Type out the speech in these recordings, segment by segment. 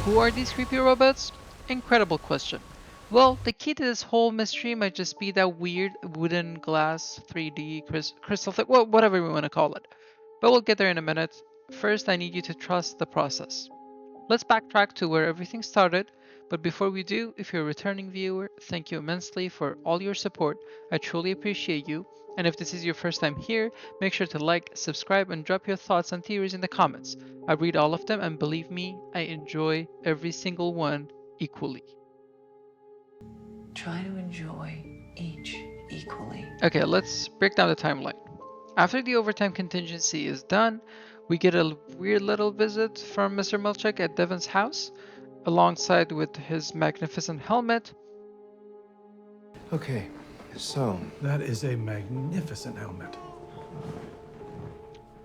Who are these creepy robots? Incredible question. Well, the key to this whole mystery might just be that weird wooden glass 3D crystal thing, well, whatever we want to call it. But we'll get there in a minute. First, I need you to trust the process. Let's backtrack to where everything started, but before we do, if you're a returning viewer, thank you immensely for all your support. I truly appreciate you. And if this is your first time here, make sure to like, subscribe, and drop your thoughts and theories in the comments. I read all of them, and believe me, I enjoy every single one equally. Try to enjoy each equally. Okay, let's break down the timeline. After the overtime contingency is done, we get a weird little visit from Mr. Milchek at Devon's house, alongside with his magnificent helmet. Okay, so That is a magnificent helmet.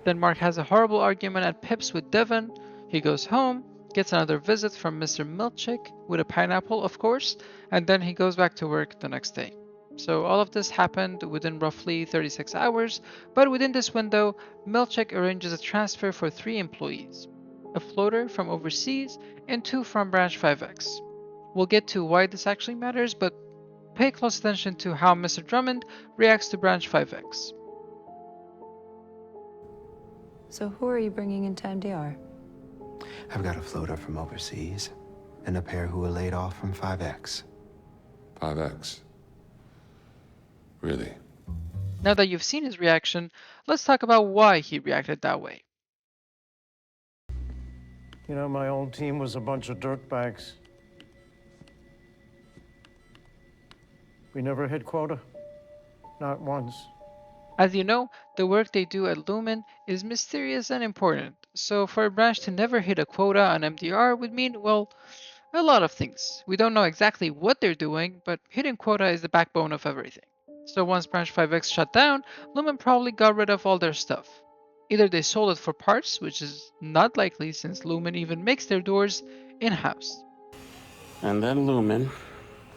Then Mark has a horrible argument at Pip's with Devon. He goes home, gets another visit from Mr. Milchek with a pineapple, of course, and then he goes back to work the next day. So all of this happened within roughly 36 hours, but within this window, Milchek arranges a transfer for 3 employees, a floater from overseas and 2 from Branch 5X. We'll get to why this actually matters, but pay close attention to how Mr. Drummond reacts to Branch 5X. So who are you bringing into MDR? I've got a floater from overseas and a pair who were laid off from 5X. 5X. Really? Now that you've seen his reaction, let's talk about why he reacted that way. You know, my old team was a bunch of dirtbags. We never hit quota. Not once. As you know, the work they do at Lumen is mysterious and important, so for a branch to never hit a quota on MDR would mean, well, a lot of things. We don't know exactly what they're doing, but hitting quota is the backbone of everything. So once Branch 5X shut down, Lumen probably got rid of all their stuff. Either they sold it for parts, which is not likely since Lumen even makes their doors in-house. And then Lumen,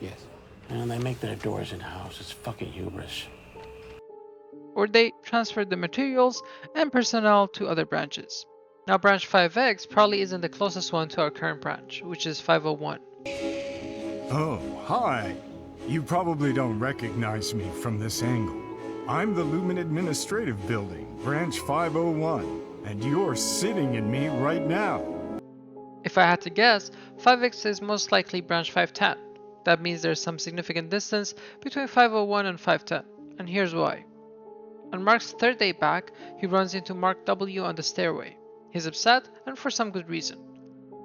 Yes. and they make their doors in-house. It's fucking hubris. Or they transferred the materials and personnel to other branches. Now Branch 5X probably isn't the closest one to our current branch, which is 501. Oh, hi. You probably don't recognize me from this angle. I'm the Lumen Administrative Building, Branch 501, and you're sitting in me right now. If I had to guess, 5X is most likely Branch 510. That means there's some significant distance between 501 and 510, and here's why. On Mark's 3rd day back, he runs into Mark W on the stairway. He's upset, and for some good reason.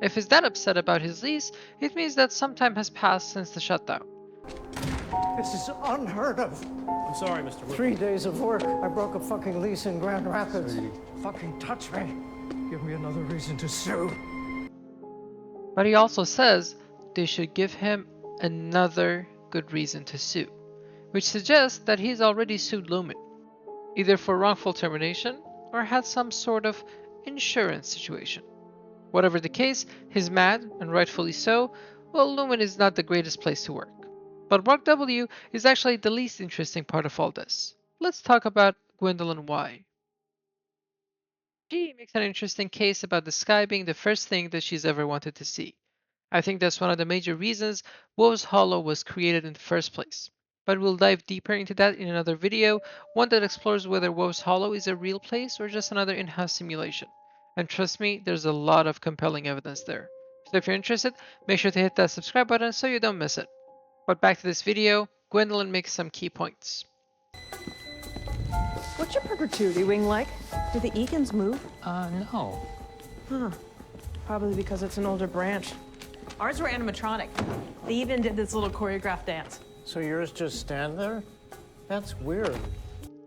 If he's that upset about his lease, it means that some time has passed since the shutdown. This is unheard of. I'm sorry, Mr. Wood. 3 days of work. I broke a fucking lease in Grand Rapids. Fucking touch me. Give me another reason to sue. But he also says they should give him another good reason to sue, which suggests that he's already sued Lumen, either for wrongful termination or had some sort of insurance situation. Whatever the case, he's mad, and rightfully so. Well, Lumen is not the greatest place to work. But Mark W is actually the least interesting part of all this. Let's talk about Gwindel and why. She makes an interesting case about the sky being the first thing that she's ever wanted to see. I think that's one of the major reasons Woe's Hollow was created in the first place. But we'll dive deeper into that in another video, one that explores whether Woe's Hollow is a real place or just another in-house simulation. And trust me, there's a lot of compelling evidence there. So if you're interested, make sure to hit that subscribe button so you don't miss it. But back to this video, Gwendolyn makes some key points. What's your perpetuity wing like? Do the eagens move? No. Huh. Probably because it's an older branch. Ours were animatronic. They even did this little choreographed dance. So yours just stand there? That's weird.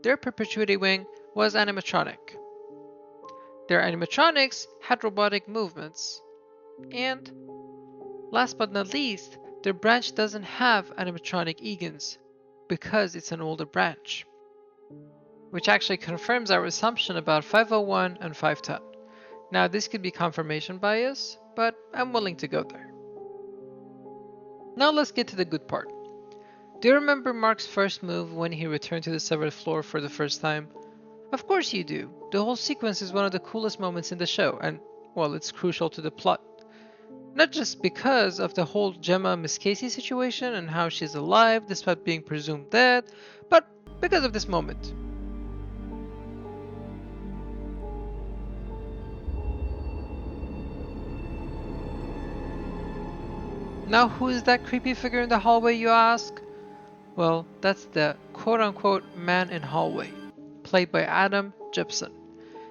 Their perpetuity wing was animatronic. Their animatronics had robotic movements. And last but not least, their branch doesn't have animatronic eagens because it's an older branch. Which actually confirms our assumption about 501 and 510. Now this could be confirmation bias, but I'm willing to go there. Now let's get to the good part. Do you remember Mark's first move when he returned to the severed floor for the first time? Of course you do. The whole sequence is one of the coolest moments in the show, and, well, it's crucial to the plot. Not just because of the whole Gemma Miss Casey situation and how she's alive despite being presumed dead, but because of this moment. Now, who is that creepy figure in the hallway, you ask? Well, that's the quote-unquote man in hallway, played by Adam Gibson.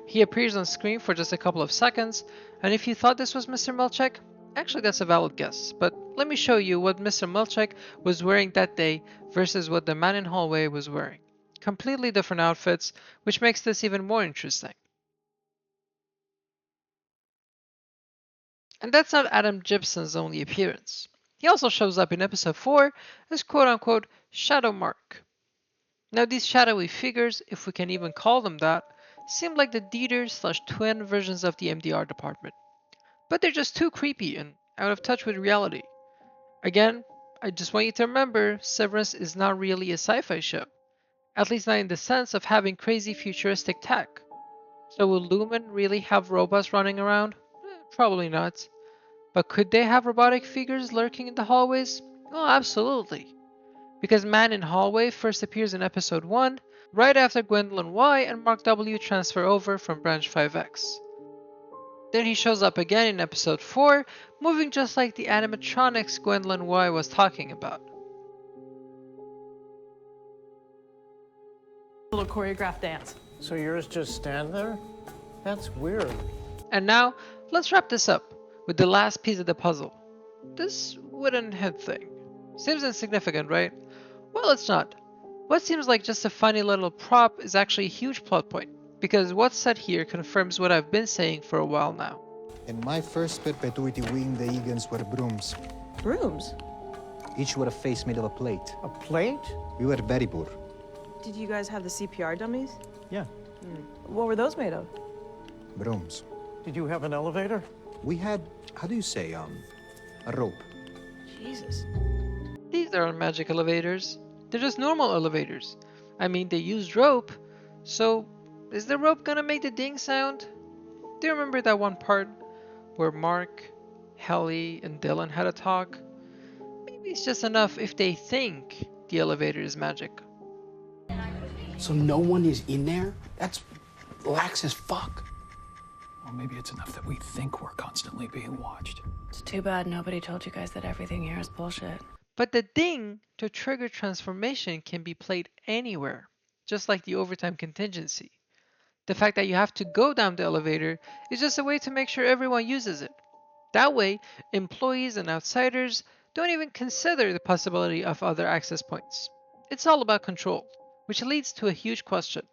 He appears on screen for just a couple of seconds, and if you thought this was Mr. Milchek, actually that's a valid guess, but let me show you what Mr. Milchek was wearing that day versus what the man in hallway was wearing. Completely different outfits, which makes this even more interesting. And that's not Adam Gibson's only appearance. He also shows up in episode 4 as quote-unquote Shadow Mark. Now these shadowy figures, if we can even call them that, seem like the Dieter/twin versions of the MDR department. But they're just too creepy and out of touch with reality. Again, I just want you to remember, Severance is not really a sci-fi show. At least not in the sense of having crazy futuristic tech. So will Lumen really have robots running around? Probably not. But could they have robotic figures lurking in the hallways? Oh, absolutely. Because Man in Hallway first appears in episode 1, right after Gwendolyn Y and Mark W transfer over from Branch 5X. Then he shows up again in episode 4, moving just like the animatronics Gwendolyn Y was talking about. Little choreographed dance. So yours just stand there? That's weird. And now, let's wrap this up with the last piece of the puzzle. This wooden head thing. Seems insignificant, right? Well, it's not. What seems like just a funny little prop is actually a huge plot point, because what's said here confirms what I've been saying for a while now. In my first perpetuity wing, the eagens were brooms. Brooms? Each with a face made of a plate. A plate? We were very poor. Did you guys have the CPR dummies? Yeah. What were those made of? Brooms. Did you have an elevator? We had, how do you say, a rope. Jesus. These aren't magic elevators. They're just normal elevators. I mean, they used rope, so is the rope gonna make the ding sound? Do you remember that one part where Mark, Helly, and Dylan had a talk? Maybe it's just enough if they think the elevator is magic. So no one is in there? That's lax as fuck. Well, maybe it's enough that we think we're constantly being watched. It's too bad nobody told you guys that everything here is bullshit. But the ding to trigger transformation can be played anywhere, just like the overtime contingency. The fact that you have to go down the elevator is just a way to make sure everyone uses it. That way, employees and outsiders don't even consider the possibility of other access points. It's all about control, which leads to a huge question.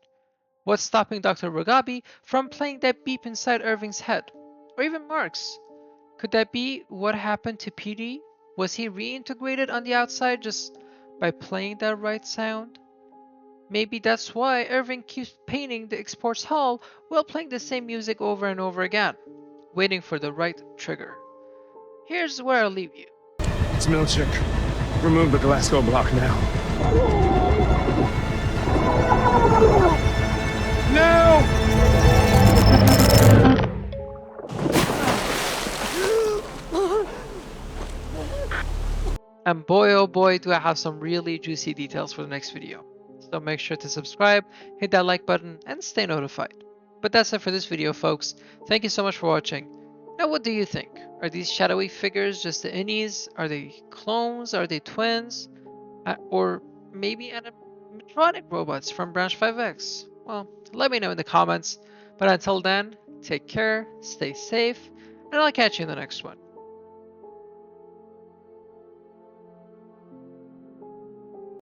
What's stopping Dr. Rogabi from playing that beep inside Irving's head? Or even Mark's? Could that be what happened to PD? Was he reintegrated on the outside just by playing that right sound? Maybe that's why Irving keeps painting the exports hall while playing the same music over and over again, waiting for the right trigger. Here's where I'll leave you. It's Milchek. Remove the Glasgow block now. No! And boy oh boy do I have some really juicy details for the next video. So make sure to subscribe, hit that like button, and stay notified. But that's it for this video, folks. Thank you so much for watching. Now what do you think? Are these shadowy figures just the innies? Are they clones? Are they twins? Or maybe animatronic robots from Branch 5X? Well, let me know in the comments. But until then, take care, stay safe, and I'll catch you in the next one.